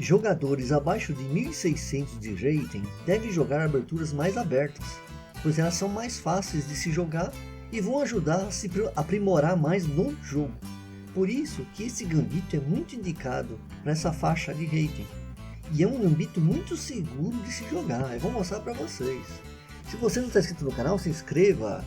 Jogadores abaixo de 1600 de rating devem jogar aberturas mais abertas, pois elas são mais fáceis de se jogar e vão ajudar a se aprimorar mais no jogo. Por isso que esse gambito é muito indicado para essa faixa de rating. E é um gambito muito seguro de se jogar, eu vou mostrar para vocês. Se você não está inscrito no canal, se inscreva.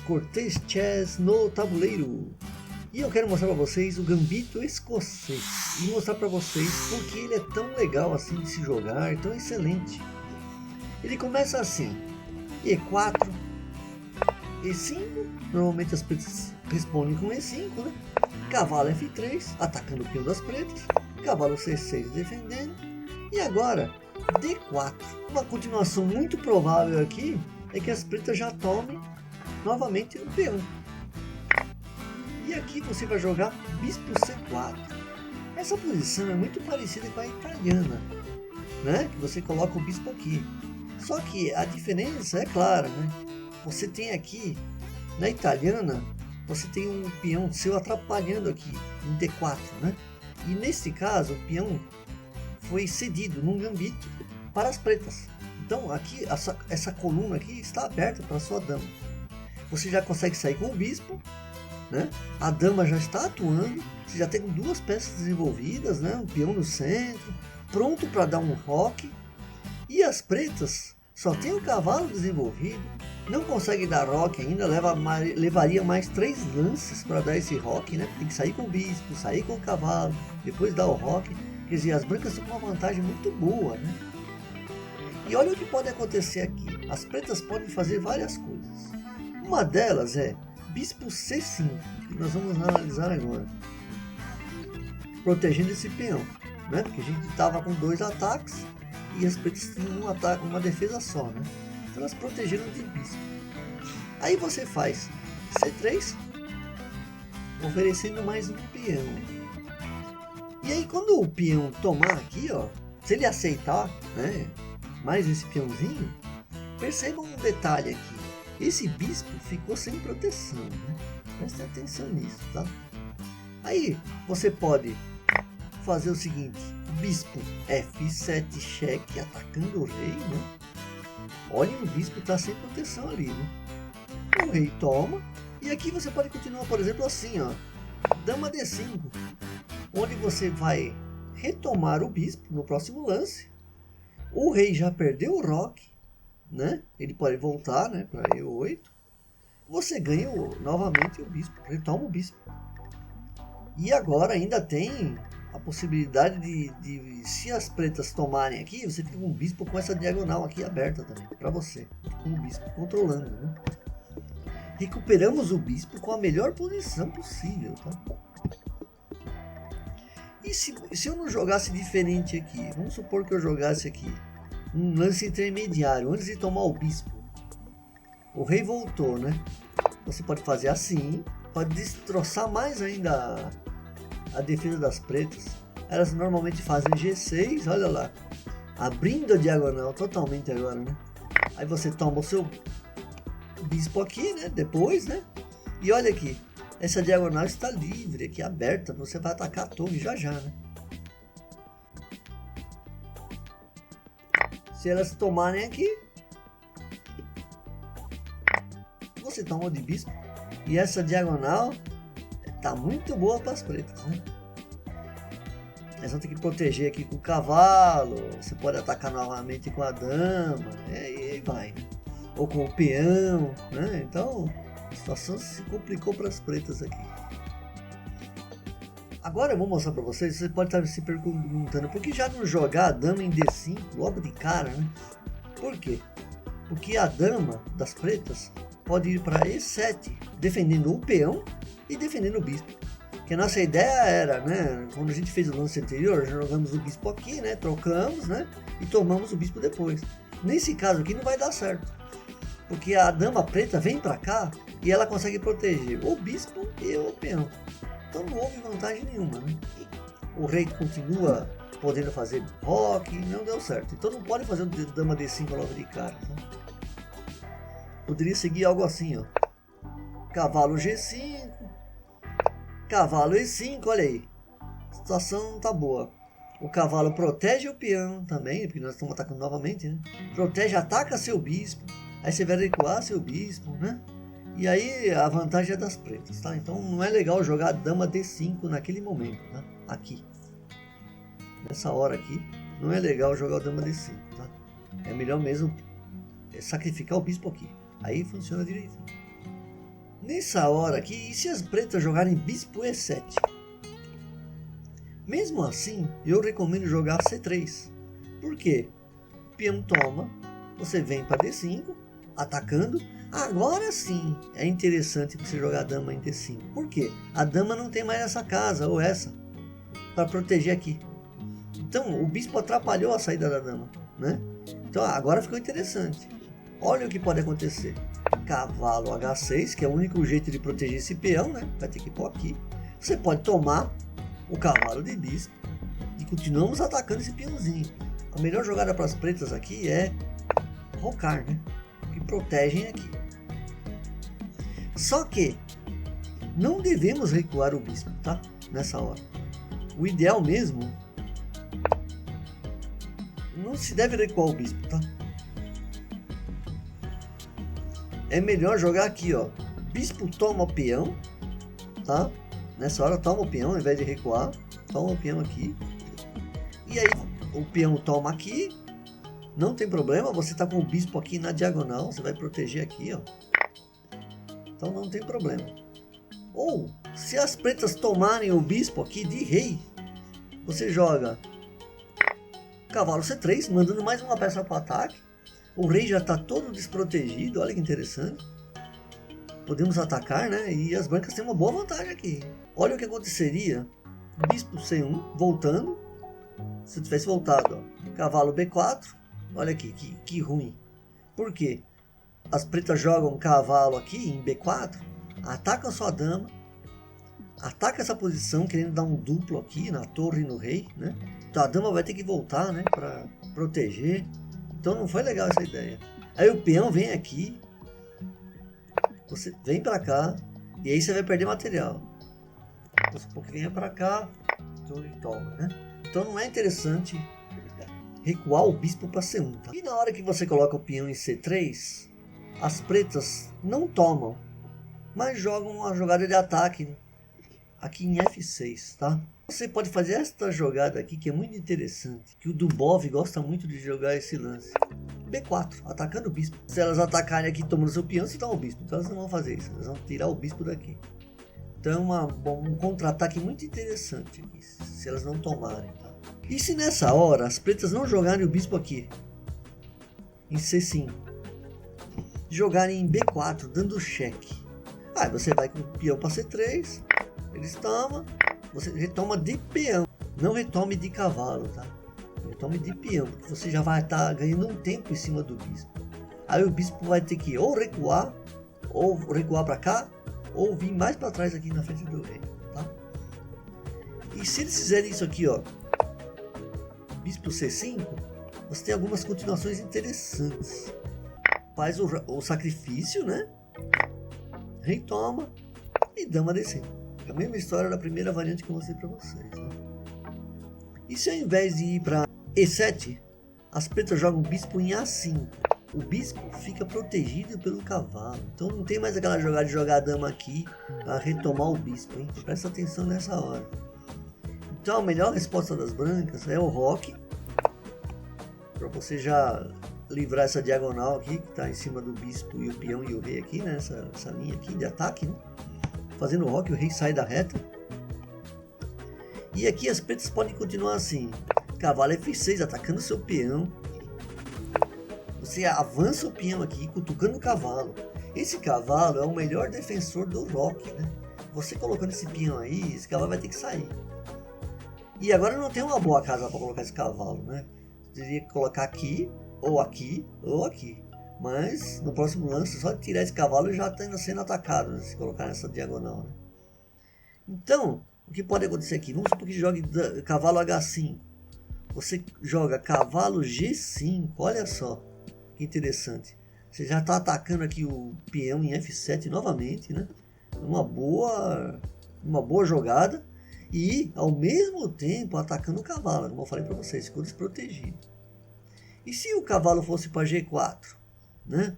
Cortez Chess no tabuleiro. E eu quero mostrar para vocês o gambito escocês e mostrar para vocês porque ele é tão legal assim de se jogar, tão excelente. Ele começa assim: E4, E5, normalmente as pretas respondem com E5, né? Cavalo F3, atacando o peão das pretas, cavalo C6 defendendo, e agora D4. Uma continuação muito provável aqui é que as pretas já tomem novamente o peão. E aqui você vai jogar bispo C4. Essa posição é muito parecida com a italiana, né? Que você coloca o bispo aqui. Só que a diferença é clara, né? Você tem aqui, na italiana, você tem um peão seu atrapalhando aqui, em D4, né? E neste caso, o peão foi cedido num gambito para as pretas. Então aqui, essa coluna aqui está aberta para a sua dama. Você já consegue sair com o bispo, né? A dama já está atuando, você já tem duas peças desenvolvidas, né? Um peão no centro, pronto para dar um roque. E as pretas só tem o cavalo desenvolvido, não consegue dar roque ainda, levaria mais 3 lances para dar esse roque, né? Tem que sair com o bispo, sair com o cavalo, depois dar o roque. Quer dizer, as brancas estão com uma vantagem muito boa, né? E olha o que pode acontecer aqui. As pretas podem fazer várias coisas. Uma delas é bispo C5, que nós vamos analisar agora, protegendo esse peão, né? Porque a gente estava com 2 ataques e as pretas tinham um ataque, uma defesa só, né? Então elas protegeram de bispo. Aí você faz C3, oferecendo mais um peão. E aí quando o peão tomar aqui, ó, se ele aceitar, né, mais esse peãozinho, percebam um detalhe aqui. Esse bispo ficou sem proteção, né? Preste atenção nisso, tá? Aí você pode fazer o seguinte: bispo F7 cheque, atacando o rei, né? Olha, o bispo está sem proteção ali, né? O rei toma, e aqui você pode continuar, por exemplo, assim, ó, dama D5, onde você vai retomar o bispo no próximo lance. O rei já perdeu o roque, né? Ele pode voltar, né, para E8. Você ganha novamente o bispo, retoma o bispo. E agora ainda tem a possibilidade de se as pretas tomarem aqui, você fica com um bispo com essa diagonal aqui aberta também, para você, com o bispo controlando, né? Recuperamos o bispo com a melhor posição possível, tá? E se eu não jogasse diferente aqui, vamos supor que eu jogasse aqui um lance intermediário, antes de tomar o bispo, o rei voltou, né? Você pode fazer assim, pode destroçar mais ainda a defesa das pretas. Elas normalmente fazem G6, olha lá, abrindo a diagonal totalmente agora, né? Aí você toma o seu bispo aqui, né? Depois, né? E olha aqui, essa diagonal está livre aqui, aberta, você vai atacar a torre já já, né? Se elas tomarem aqui, você toma de bispo. E essa diagonal tá muito boa para as pretas, né? Elas vão ter que proteger aqui com o cavalo. Você pode atacar novamente com a dama, né? E aí vai, né? Ou com o peão, né? Então a situação se complicou para as pretas aqui. Agora eu vou mostrar para vocês. Você pode estar se perguntando por que já não jogar a dama em D5 logo de cara, né? Por quê? Porque a dama das pretas pode ir para E7, defendendo o peão e defendendo o bispo. Que a nossa ideia era, né, quando a gente fez o lance anterior, jogamos o bispo aqui, né, trocamos, né, e tomamos o bispo depois. Nesse caso aqui não vai dar certo, porque a dama preta vem para cá e ela consegue proteger o bispo e o peão. Então não houve vantagem nenhuma, né? O rei continua podendo fazer roque, não deu certo. Então não pode fazer o dama D5 logo de cara, né? Poderia seguir algo assim, ó. Cavalo G5, cavalo E5, olha aí. A situação tá boa. O cavalo protege o peão também, porque nós estamos atacando novamente, né? Protege, ataca seu bispo. Aí você vai recuar seu bispo, né? E aí a vantagem é das pretas, tá? Então não é legal jogar dama D5 naquele momento, tá? Aqui. Nessa hora aqui, não é legal jogar o dama D5, tá? É melhor mesmo sacrificar o bispo aqui. Aí funciona direitinho. Nessa hora aqui, e se as pretas jogarem bispo E7? Mesmo assim, eu recomendo jogar C3. Por quê? O peão toma, você vem para D5, atacando. Agora sim, é interessante você jogar a dama em D5. Por quê? A dama não tem mais essa casa, ou essa, para proteger aqui. Então, o bispo atrapalhou a saída da dama, né? Então, agora ficou interessante. Olha o que pode acontecer. Cavalo H6, que é o único jeito de proteger esse peão, né? Vai ter que pôr aqui. Você pode tomar o cavalo de bispo e continuamos atacando esse peãozinho. A melhor jogada para as pretas aqui é rocar, né? Que protegem aqui. Só que não devemos recuar o bispo, tá? Nessa hora. O ideal mesmo, não se deve recuar o bispo, tá? É melhor jogar aqui, ó. Bispo toma o peão, tá? Nessa hora toma o peão, ao invés de recuar, toma o peão aqui. E aí o peão toma aqui, não tem problema, você tá com o bispo aqui na diagonal, você vai proteger aqui, ó. Então não tem problema. Ou, se as pretas tomarem o bispo aqui de rei, você joga cavalo C3, mandando mais uma peça para o ataque. O rei já está todo desprotegido, olha que interessante. Podemos atacar, né? E as brancas têm uma boa vantagem aqui. Olha o que aconteceria. Bispo C1, voltando. Se eu tivesse voltado, ó, cavalo B4. Olha aqui, que ruim. Por quê? As pretas jogam cavalo aqui em B4. Atacam sua dama. Ataca essa posição, querendo dar um duplo aqui na torre e no rei, né? Então a dama vai ter que voltar, né? Para proteger. Então não foi legal essa ideia. Aí o peão vem aqui. Você vem para cá. E aí você vai perder material. Você venha para cá. Então ele toma, né? Então não é interessante recuar o bispo para C1, tá? E na hora que você coloca o peão em C3, as pretas não tomam, mas jogam uma jogada de ataque aqui em F6, tá? Você pode fazer esta jogada aqui, que é muito interessante, que o Dubov gosta muito de jogar esse lance. B4, atacando o bispo. Se elas atacarem aqui tomando seu peão, você toma o bispo. Então elas não vão fazer isso, elas vão tirar o bispo daqui. Então é um contra-ataque muito interessante aqui, se elas não tomarem, tá? E se nessa hora as pretas não jogarem o bispo aqui, em C5, jogarem em B4, dando cheque. Aí você vai com o peão para C3, eles tomam, você retoma de peão, não retome de cavalo, tá? Retome de peão, porque você já vai estar ganhando um tempo em cima do bispo. Aí o bispo vai ter que ou recuar para cá, ou vir mais para trás aqui na frente do rei, tá? E se eles fizerem isso aqui, ó, bispo C5, você tem algumas continuações interessantes. Faz o sacrifício, né? Rei toma e dama D5. É a mesma história da primeira variante que eu mostrei para vocês, né? E se ao invés de ir para E7, as pretas jogam o bispo em A5. O bispo fica protegido pelo cavalo. Então não tem mais aquela jogada de jogar a dama aqui para retomar o bispo, hein? Presta atenção nessa hora. Então a melhor resposta das brancas é o roque, para você já livrar essa diagonal aqui que está em cima do bispo e o peão e o rei aqui, né? Essa linha aqui de ataque, né? Fazendo o roque, o rei sai da reta. E aqui as pretas podem continuar assim: cavalo F6, atacando seu peão. Você avança o peão aqui, cutucando o cavalo. Esse cavalo é o melhor defensor do roque, né? Você colocando esse peão aí, esse cavalo vai ter que sair. E agora não tem uma boa casa para colocar esse cavalo, né? Você teria que colocar aqui, ou aqui, ou aqui. Mas no próximo lance, só de tirar esse cavalo já está sendo atacado, né? Se colocar nessa diagonal, né? Então, o que pode acontecer aqui? Vamos supor que jogue cavalo H5. Você joga cavalo G5, olha só que interessante. Você já está atacando aqui o peão em F7 novamente, né? Uma boa jogada. E ao mesmo tempo atacando o cavalo, como eu falei para vocês, ficou desprotegido. E se o cavalo fosse para G4, né?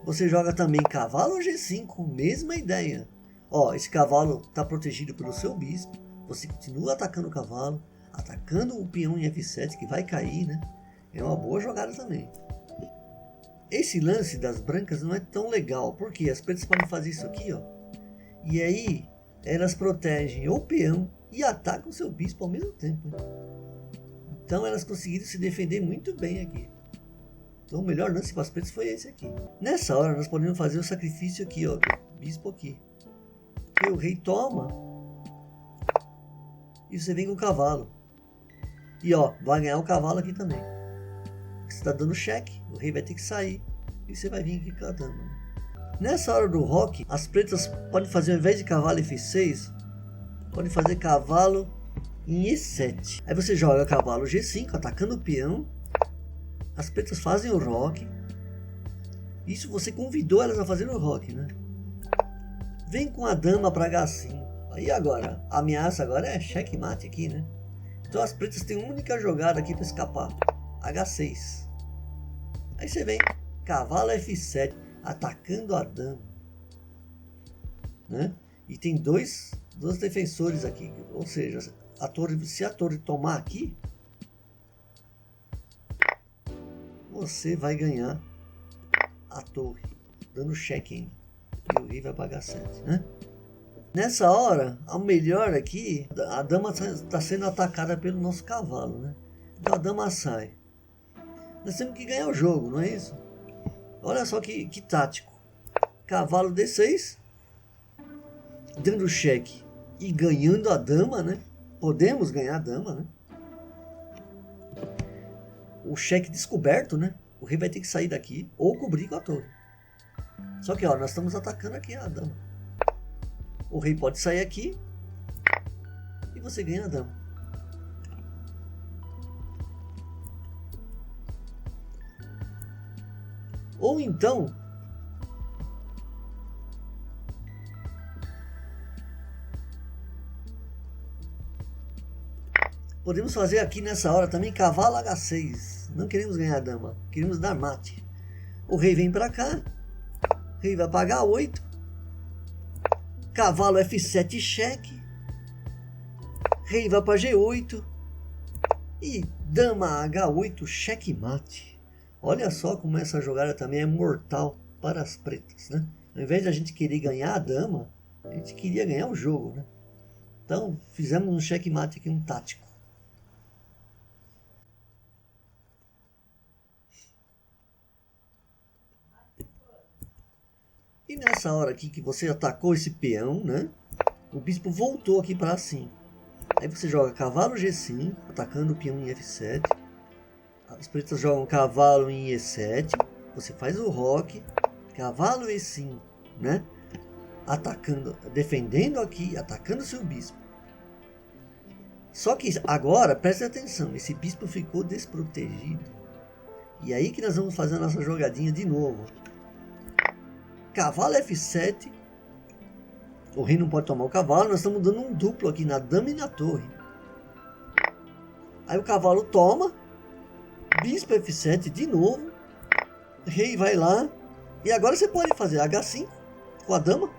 Você joga também cavalo G5, mesma ideia. Ó, esse cavalo está protegido pelo seu bispo. Você continua atacando o cavalo, atacando o peão em F7, que vai cair, né? É uma boa jogada também. Esse lance das brancas não é tão legal, porque as pretas podem fazer isso aqui, ó. E aí, elas protegem o peão e atacam o seu bispo ao mesmo tempo. Né? Então elas conseguiram se defender muito bem aqui. Então o melhor lance para as pretas foi esse aqui. Nessa hora nós podemos fazer o sacrifício aqui, ó, do bispo aqui. Que o rei toma e você vem com o cavalo. E ó, vai ganhar o cavalo aqui também. Você está dando cheque, o rei vai ter que sair e você vai vir aqui com a dama. Nessa hora do roque, as pretas podem fazer, ao invés de cavalo F6, podem fazer cavalo em E7. Aí você joga cavalo G5, atacando o peão. As pretas fazem o roque. Isso você convidou elas a fazer o roque, né? Vem com a dama para H5. Aí agora, a ameaça agora é checkmate aqui, né? Então as pretas têm uma única jogada aqui para escapar. H6. Aí você vem, cavalo F7, atacando a dama, né? E tem dois defensores aqui, ou seja, a torre, se a torre tomar aqui, você vai ganhar a torre, dando cheque ainda. E o rei vai pagar 7, né? Nessa hora, a melhor aqui, a dama está sendo atacada pelo nosso cavalo, né? Então a dama sai. Nós temos que ganhar o jogo, não é isso? Olha só que tático. Cavalo D6, dando cheque e ganhando a dama, né? Podemos ganhar a dama, né? O cheque descoberto, né? O rei vai ter que sair daqui ou cobrir com a torre. Só que ó, nós estamos atacando aqui a dama. O rei pode sair aqui e você ganha a dama. Ou então podemos fazer aqui nessa hora também cavalo H6. Não queremos ganhar a dama, queremos dar mate. O rei vem para cá, o rei vai pagar 8. Cavalo F7 cheque. Rei vai para G8. E dama H8 checkmate. Olha só como essa jogada também é mortal para as pretas, né? Ao invés de a gente querer ganhar a dama, a gente queria ganhar o jogo, né? Então fizemos um checkmate aqui, um tático. E nessa hora aqui que você atacou esse peão, né? O bispo voltou aqui para A5. Aí você joga cavalo G5, atacando o peão em F7. As pretas jogam cavalo em E7. Você faz o roque, cavalo E5, né? Atacando, defendendo aqui, atacando seu bispo. Só que agora, preste atenção, esse bispo ficou desprotegido. E aí que nós vamos fazer a nossa jogadinha de novo. Cavalo F7. O rei não pode tomar o cavalo. Nós estamos dando um duplo aqui na dama e na torre. Aí o cavalo toma. Bispo F7 de novo. Rei vai lá. E agora você pode fazer H5 com a dama.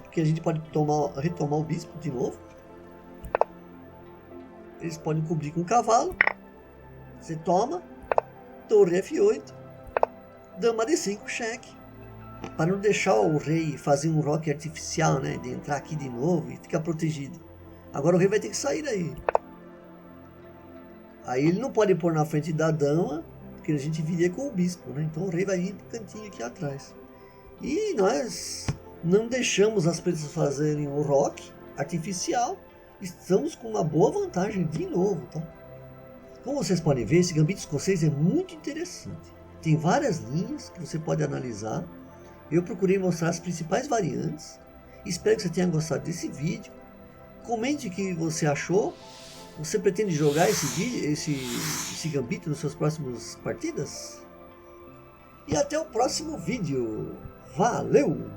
Que a gente pode retomar o bispo de novo. Eles podem cobrir com o cavalo. Você toma. Torre F8. Dama D5, cheque. Para não deixar o rei fazer um roque artificial, né? De entrar aqui de novo e ficar protegido. Agora o rei vai ter que sair daí. Aí ele não pode pôr na frente da dama, porque a gente viria com o bispo, né? Então o rei vai ir pro cantinho aqui atrás. E nós não deixamos as pretas fazerem o roque artificial. Estamos com uma boa vantagem de novo, tá? Como vocês podem ver, esse gambito escocês é muito interessante. Tem várias linhas que você pode analisar. Eu procurei mostrar as principais variantes. Espero que você tenha gostado desse vídeo. Comente o que você achou. Você pretende jogar esse gambito nas suas próximas partidas? E até o próximo vídeo. Valeu!